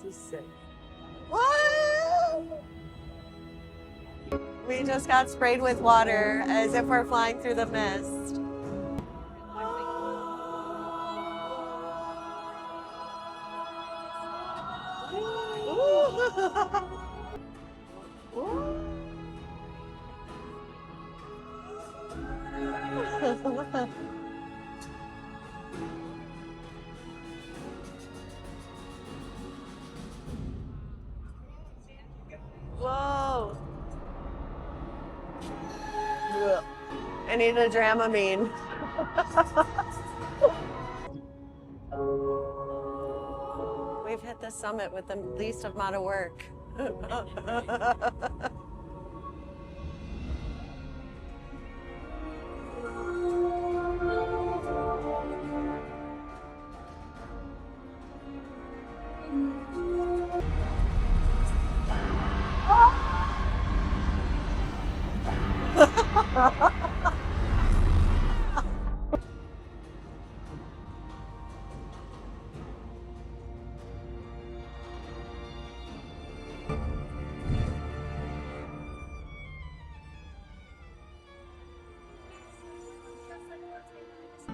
She's sick. What? We just got sprayed with water as if we're flying through the mist. Whoa. I need a Dramamine. We've hit the summit with the least amount of work.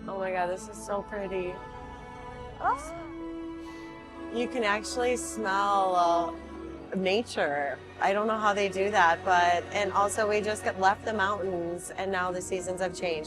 Oh my God, this is so pretty. Oh. You can actually smell nature. I don't know how they do that, and also we just left the mountains and now the seasons have changed.